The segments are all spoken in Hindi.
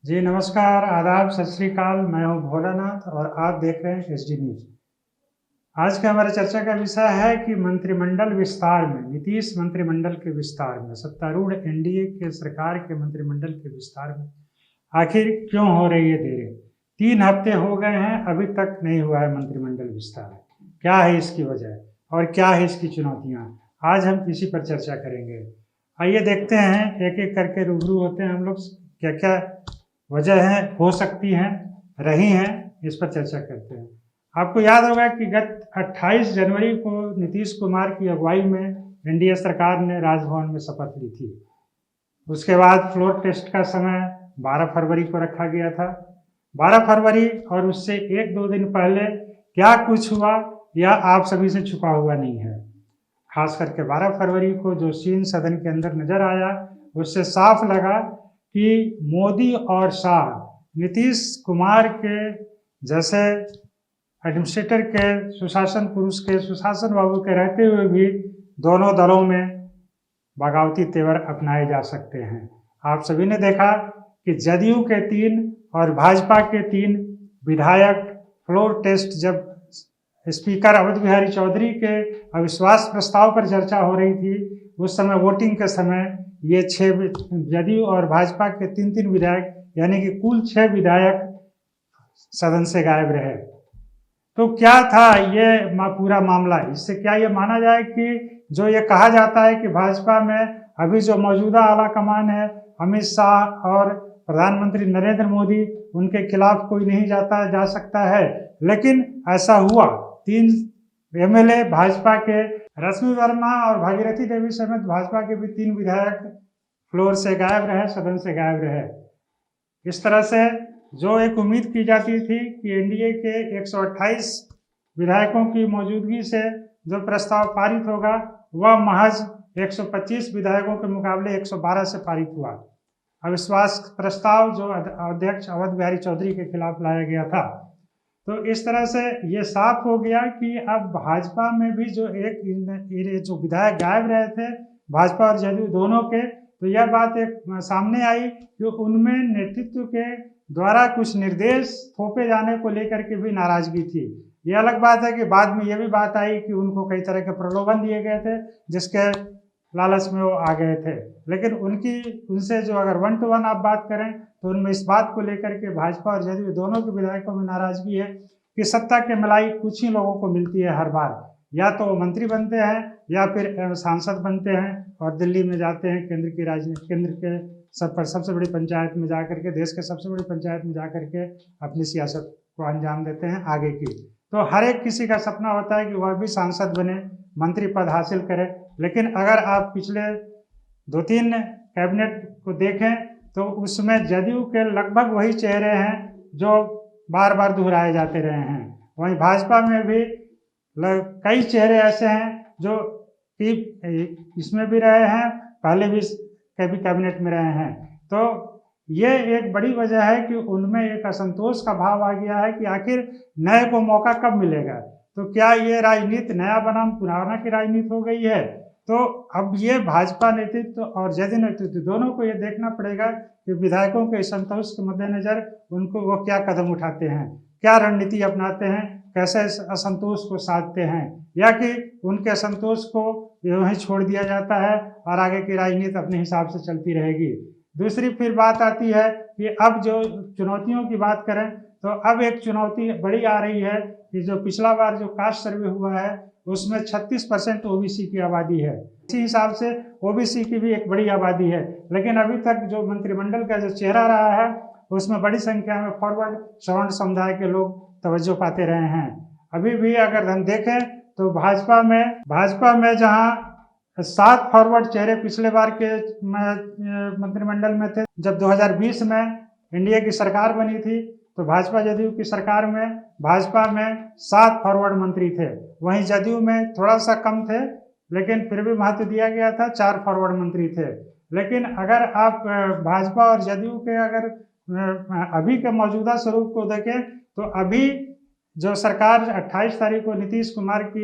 जी नमस्कार, आदाब, सत श्री अकाल। मैं हूँ भोलानाथ और आप देख रहे हैं एसडी न्यूज। आज का हमारा चर्चा का विषय है कि मंत्रिमंडल विस्तार में, नीतीश मंत्रिमंडल के विस्तार में, सत्तारूढ़ एनडीए के सरकार के मंत्रिमंडल के विस्तार में आखिर क्यों हो रही है देरी। 3 हफ्ते हो गए हैं, अभी तक नहीं हुआ है मंत्रिमंडल विस्तार। क्या है इसकी वजह और क्या है इसकी चुनौतियाँ, आज हम इसी पर चर्चा करेंगे। आइए देखते हैं, एक एक करके रूबरू होते हैं हम लोग, क्या क्या वजह है, हो सकती हैं, रही हैं, इस पर चर्चा करते हैं। आपको याद होगा कि गत 28 जनवरी को नीतीश कुमार की अगुवाई में एनडीए सरकार ने राजभवन में शपथ ली थी। उसके बाद फ्लोर टेस्ट का समय 12 फरवरी को रखा गया था। 12 फरवरी और उससे 1-2 दिन पहले क्या कुछ हुआ यह आप सभी से छुपा हुआ नहीं है। खास करके 12 फरवरी को जो सीन सदन के अंदर नजर आया, उससे साफ लगा कि मोदी और शाह, नीतीश कुमार के जैसे एडमिनिस्ट्रेटर के, सुशासन पुरुष के, सुशासन बाबू के रहते हुए भी दोनों दलों में बगावती तेवर अपनाए जा सकते हैं। आप सभी ने देखा कि जदयू के 3 और भाजपा के 3 विधायक फ्लोर टेस्ट, जब स्पीकर अवध बिहारी चौधरी के अविश्वास प्रस्ताव पर चर्चा हो रही थी, उस समय वोटिंग के समय ये 6 जदयू और भाजपा के 3-3 विधायक, यानी कि कुल 6 विधायक सदन से गायब रहे। तो क्या था ये पूरा मामला? इससे क्या ये माना जाए कि जो ये कहा जाता है कि भाजपा में अभी जो मौजूदा आला कमान है, अमित शाह और प्रधानमंत्री नरेंद्र मोदी, उनके खिलाफ कोई नहीं जा सकता है, लेकिन ऐसा हुआ। 3 एमएलए भाजपा के, रश्मि वर्मा और भागीरथी देवी समेत भाजपा के भी 3 विधायक फ्लोर से गायब रहे, सदन से गायब रहे। इस तरह से जो एक उम्मीद की जाती थी कि एनडीए के 128 विधायकों की मौजूदगी से जो प्रस्ताव पारित होगा, वह महज 125 विधायकों के मुकाबले 112 से पारित हुआ। अविश्वास प्रस्ताव जो अध्यक्ष अवध बिहारी चौधरी के खिलाफ लाया गया था। तो इस तरह से ये साफ हो गया कि अब भाजपा में भी जो विधायक गायब रहे थे, भाजपा और जदयू दोनों के, तो यह बात एक सामने आई कि उनमें नेतृत्व के द्वारा कुछ निर्देश थोपे जाने को लेकर के भी नाराजगी थी। ये अलग बात है कि बाद में यह भी बात आई कि उनको कई तरह के प्रलोभन दिए गए थे, जिसके लालच में वो आ गए थे। लेकिन उनसे जो अगर 1 to 1 आप बात करें, तो उनमें इस बात को लेकर के भाजपा और जदयू दोनों के विधायकों में नाराजगी है कि सत्ता के मलाई कुछ ही लोगों को मिलती है हर बार। या तो वो मंत्री बनते हैं या फिर सांसद बनते हैं और दिल्ली में जाते हैं, केंद्र के सबसे बड़ी पंचायत में जाकर के, देश के सबसे बड़ी पंचायत में जाकर के अपनी सियासत को अंजाम देते हैं आगे की। तो हर एक किसी का सपना होता है कि वह भी सांसद बने, मंत्री पद हासिल करे। लेकिन अगर आप पिछले 2-3 कैबिनेट को देखें, तो उसमें जदयू के लगभग वही चेहरे हैं जो बार बार दोहराए जाते रहे हैं। वहीं भाजपा में भी कई चेहरे ऐसे हैं जो कि इसमें भी रहे हैं, पहले भी कभी कैबिनेट में रहे हैं। तो ये एक बड़ी वजह है कि उनमें एक असंतोष का भाव आ गया है कि आखिर नए को मौका कब मिलेगा। तो क्या ये राजनीति नया बनाम पुराना की राजनीति हो गई है? तो अब ये भाजपा नेतृत्व और जदयू नेतृत्व दोनों को ये देखना पड़ेगा कि विधायकों के असंतोष के मद्देनजर उनको वो क्या कदम उठाते हैं, क्या रणनीति अपनाते हैं, कैसे इस असंतोष को साधते हैं, या कि उनके असंतोष को यूं ही छोड़ दिया जाता है और आगे की राजनीति अपने हिसाब से चलती रहेगी। दूसरी फिर बात आती है कि अब जो चुनौतियों की बात करें, तो अब एक चुनौती बड़ी आ रही है कि जो पिछला बार जो कास्ट सर्वे हुआ है, उसमें 36% ओबीसी की आबादी है। इसी हिसाब से ओबीसी की भी एक बड़ी आबादी है, लेकिन अभी तक जो मंत्रिमंडल का जो चेहरा रहा है, उसमें बड़ी संख्या में फॉरवर्ड सवर्ण समुदाय के लोग तवज्जो पाते रहे हैं। अभी भी अगर हम देखें तो भाजपा में जहां 7 फॉरवर्ड चेहरे पिछले बार के मंत्रिमंडल में थे, जब 2020 में एनडीए की सरकार बनी थी, तो भाजपा जदयू की सरकार में भाजपा में 7 फॉरवर्ड मंत्री थे। वहीं जदयू में थोड़ा सा कम थे, लेकिन फिर भी महत्व दिया गया था, 4 फॉरवर्ड मंत्री थे। लेकिन अगर आप भाजपा और जदयू के अगर अभी के मौजूदा स्वरूप को देखें, तो अभी जो सरकार 28 तारीख को नीतीश कुमार की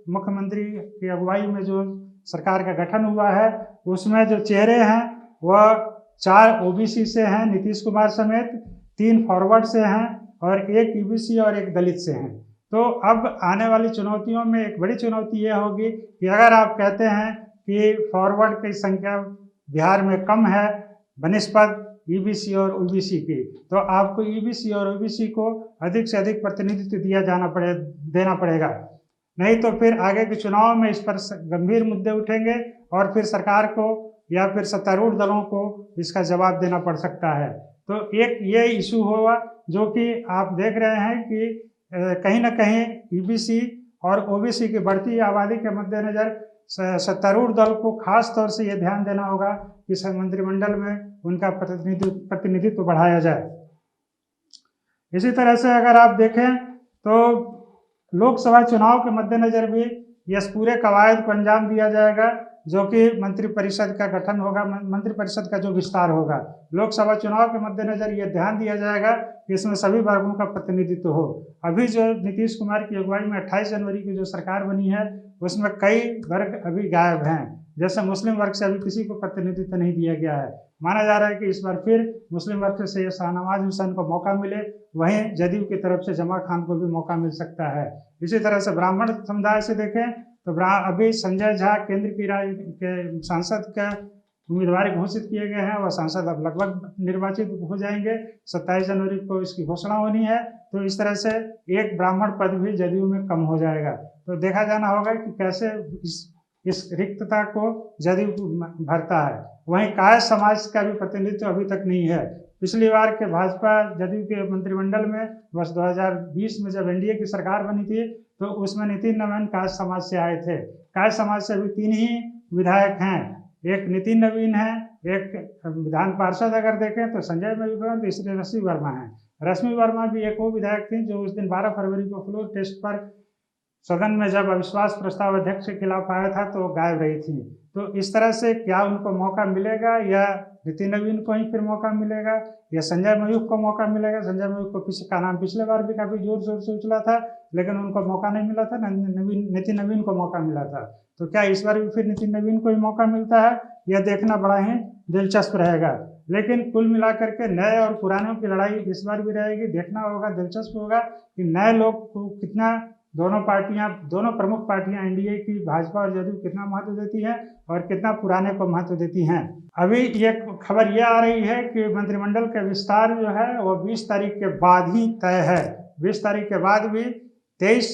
मुख्यमंत्री की अगुवाई में जो सरकार का गठन हुआ है, उसमें जो चेहरे हैं वह 4 ओबीसी से हैं नीतीश कुमार समेत, 3 फॉरवर्ड से हैं और 1 ईबीसी और 1 दलित से हैं। तो अब आने वाली चुनौतियों में एक बड़ी चुनौती ये होगी कि अगर आप कहते हैं कि फॉरवर्ड की संख्या बिहार में कम है बनिस्पत ईबीसी और ओबीसी की, तो आपको ईबीसी और ओबीसी को अधिक से अधिक प्रतिनिधित्व देना पड़ेगा। नहीं तो फिर आगे के चुनाव में इस पर गंभीर मुद्दे उठेंगे और फिर सरकार को या फिर सत्तारूढ़ दलों को इसका जवाब देना पड़ सकता है। तो एक ये इशू होगा जो कि आप देख रहे हैं कि कहीं ना कहीं ईबीसी और ओबीसी की बढ़ती आबादी के मद्देनजर सत्तारूढ़ दल को खास तौर से ये ध्यान देना होगा कि मंत्रिमंडल में उनका प्रतिनिधित्व बढ़ाया जाए। इसी तरह से अगर आप देखें तो लोकसभा चुनाव के मद्देनजर भी इस पूरे कवायद को अंजाम दिया जाएगा, जो कि मंत्रिपरिषद का गठन होगा, मंत्रिपरिषद का जो विस्तार होगा। लोकसभा चुनाव के मद्देनजर ये ध्यान दिया जाएगा कि इसमें सभी वर्गों का प्रतिनिधित्व हो। अभी जो नीतीश कुमार की अगुवाई में 28 जनवरी की जो सरकार बनी है उसमें कई वर्ग अभी गायब हैं। जैसे मुस्लिम वर्ग से अभी किसी को प्रतिनिधित्व नहीं दिया गया है। माना जा रहा है कि इस बार फिर मुस्लिम वर्ग से शाहनवाज हुसैन को मौका मिले, वहीं जदयू की तरफ से जमा खान को भी मौका मिल सकता है। इसी तरह से ब्राह्मण समुदाय से देखें तो अभी संजय झा केंद्र के सांसद का उम्मीदवार घोषित किए गए हैं। वह सांसद अब लगभग निर्वाचित हो जाएंगे। 27 जनवरी को इसकी घोषणा होनी है। तो इस तरह से एक ब्राह्मण पद भी जदयू में कम हो जाएगा। तो देखा जाना होगा कि कैसे इस रिक्तता को जदयू भरता है। वहीं काय समाज का भी प्रतिनिधित्व अभी तक नहीं है। पिछली बार के भाजपा जदयू के मंत्रिमंडल में वर्ष 2020 में जब एनडीए की सरकार बनी थी तो उसमें नितिन नवीन काय समाज से आए थे। काय समाज से अभी 3 ही विधायक हैं। एक नितिन नवीन है, एक विधान पार्षद अगर देखें तो संजय मयूखन, तीसरे रश्मि वर्मा है। रश्मि वर्मा भी एक वो विधायक थी जो उस दिन 12 फरवरी को फ्लोर टेस्ट पर सदन में जब अविश्वास प्रस्ताव अध्यक्ष के खिलाफ आया था तो गायब रही थी। तो इस तरह से क्या उनको मौका मिलेगा या नितिन नवीन को ही फिर मौका मिलेगा या संजय मयूख को मौका मिलेगा? संजय मयूख को का नाम पिछले बार भी काफी जोर शोर से उछला था लेकिन उनको मौका नहीं मिला था, नितिन नवीन को मौका मिला था। तो क्या इस बार भी फिर नितिन नवीन को ही मौका मिलता है? यह देखना बड़ा ही दिलचस्प रहेगा। लेकिन कुल मिलाकर के नए और पुरानों की लड़ाई इस बार भी रहेगी। देखना होगा, दिलचस्प होगा कि नए लोग को कितना दोनों प्रमुख पार्टियां एनडीए की भाजपा और जदयू कितना महत्व देती है और कितना पुराने को महत्व देती हैं। अभी ये खबर ये आ रही है कि मंत्रिमंडल का विस्तार जो है वो 20 तारीख के बाद ही तय है। 20 तारीख के बाद भी 23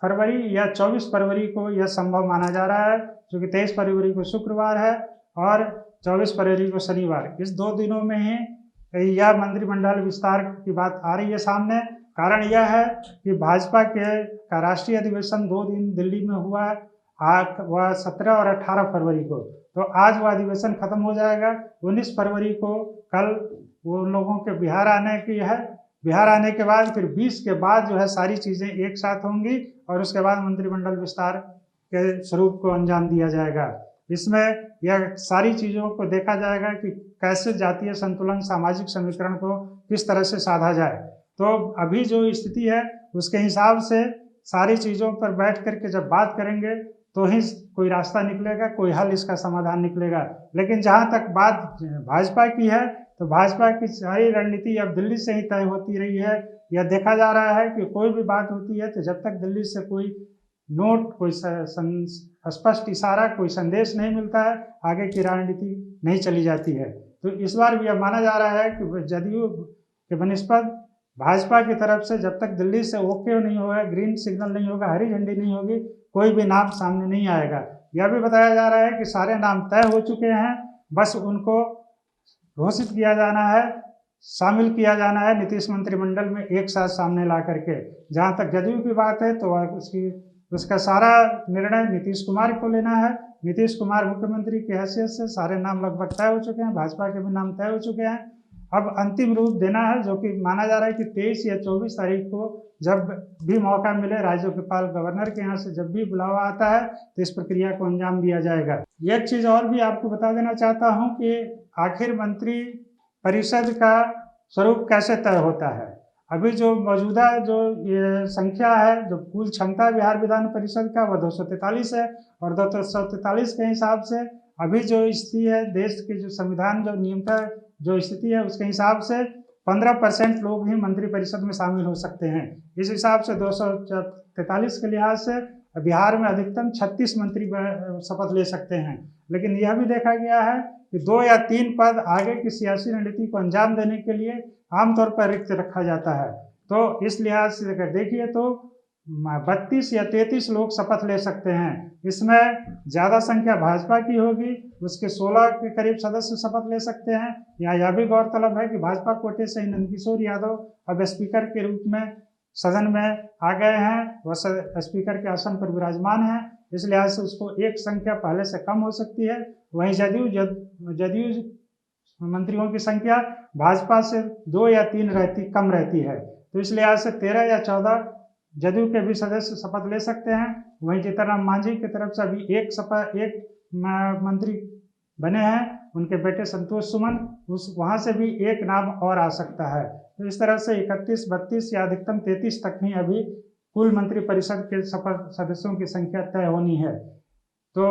फरवरी या 24 फरवरी को यह संभव माना जा रहा है, क्योंकि 23 फरवरी को शुक्रवार है और 24 फरवरी को शनिवार। इस 2 दिनों में ही यह मंत्रिमंडल विस्तार की बात आ रही है सामने। कारण यह है कि भाजपा का राष्ट्रीय अधिवेशन 2 दिन दिल्ली में हुआ है, वह 17 और 18 फरवरी को। तो आज वह अधिवेशन खत्म हो जाएगा। 19 फरवरी को कल वो लोगों के बिहार आने की है। बिहार आने के बाद फिर 20 के बाद जो है सारी चीज़ें एक साथ होंगी और उसके बाद मंत्रिमंडल विस्तार के स्वरूप को अंजाम दिया जाएगा। इसमें यह सारी चीज़ों को देखा जाएगा कि कैसे जातीय संतुलन, सामाजिक समीकरण को किस तरह से साधा जाए। तो अभी जो स्थिति है उसके हिसाब से सारी चीज़ों पर बैठ करके जब बात करेंगे तो ही कोई रास्ता निकलेगा, कोई हल इसका समाधान निकलेगा। लेकिन जहाँ तक बात भाजपा की है तो भाजपा की सारी रणनीति अब दिल्ली से ही तय होती रही है। यह देखा जा रहा है कि कोई भी बात होती है तो जब तक दिल्ली से कोई नोट, कोई स्पष्ट इशारा, कोई संदेश नहीं मिलता है, आगे की रणनीति नहीं चली जाती है। तो इस बार भी यह माना जा रहा है कि जदयू के बनिस्पत भाजपा की तरफ से जब तक दिल्ली से ओके नहीं होगा, ग्रीन सिग्नल नहीं होगा, हरी झंडी नहीं होगी, कोई भी नाम सामने नहीं आएगा। यह भी बताया जा रहा है कि सारे नाम तय हो चुके हैं, बस उनको घोषित किया जाना है, शामिल किया जाना है नीतीश मंत्रिमंडल में एक साथ सामने ला करके। जहाँ तक जदयू की बात है तो उसका सारा निर्णय नीतीश कुमार को लेना है। नीतीश कुमार मुख्यमंत्री की हैसियत से सारे नाम लगभग तय हो चुके हैं, भाजपा के भी नाम तय हो चुके हैं। अब अंतिम रूप देना है, जो कि माना जा रहा है कि 23 या 24 तारीख को जब भी मौका मिले, राज्यपाल गवर्नर के यहाँ से जब भी बुलावा आता है तो इस प्रक्रिया को अंजाम दिया जाएगा। एक चीज़ और भी आपको बता देना चाहता हूँ कि आखिर मंत्री परिषद का स्वरूप कैसे तय होता है। अभी जो मौजूदा जो ये संख्या है, जो कुल क्षमता बिहार विधान परिषद का, वह 243 है और 243 के हिसाब से अभी जो स्थिति है, देश के जो संविधान जो नियमता जो स्थिति है उसके हिसाब से 15% लोग ही मंत्रिपरिषद में शामिल हो सकते हैं। इस हिसाब से 243 के लिहाज से बिहार में अधिकतम 36 मंत्री शपथ ले सकते हैं। लेकिन यह भी देखा गया है कि 2 या 3 पद आगे की सियासी रणनीति को अंजाम देने के लिए आमतौर पर रिक्त रखा जाता है। तो इस लिहाज से अगर देखिए तो 32 या 33 लोग शपथ ले सकते हैं। इसमें ज़्यादा संख्या भाजपा की होगी, उसके 16 के करीब सदस्य शपथ ले सकते हैं। यहाँ यह भी गौरतलब है कि भाजपा कोटे से ही नंदकिशोर यादव अब स्पीकर के रूप में सदन में आ गए हैं, वह स्पीकर के आसन पर विराजमान हैं। इस लिहाज से उसको एक संख्या पहले से कम हो सकती है। वहीं जदयू मंत्रियों की संख्या भाजपा से 2 या 3 कम रहती है। तो इस लिहाज से 13 या 14 जदयू के भी सदस्य शपथ ले सकते हैं। वहीं जीतनराम मांझी की तरफ से अभी एक मंत्री बने हैं, उनके बेटे संतोष सुमन, वहाँ से भी एक नाम और आ सकता है। तो इस तरह से 31, 32 या अधिकतम 33 तक ही अभी कुल मंत्रिपरिषद के शपथ सदस्यों की संख्या तय होनी है। तो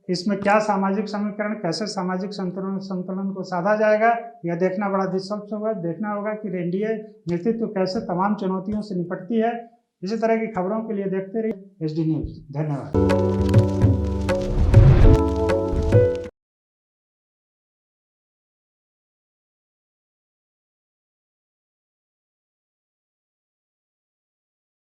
इसमें क्या सामाजिक समीकरण, कैसे सामाजिक संतुलन को साधा जाएगा, यह देखना बड़ा दिलचस्प होगा। देखना होगा कि एनडीए नेतृत्व कैसे तमाम चुनौतियों से निपटती है। इसी तरह की खबरों के लिए देखते रहिए एसडी न्यूज। धन्यवाद।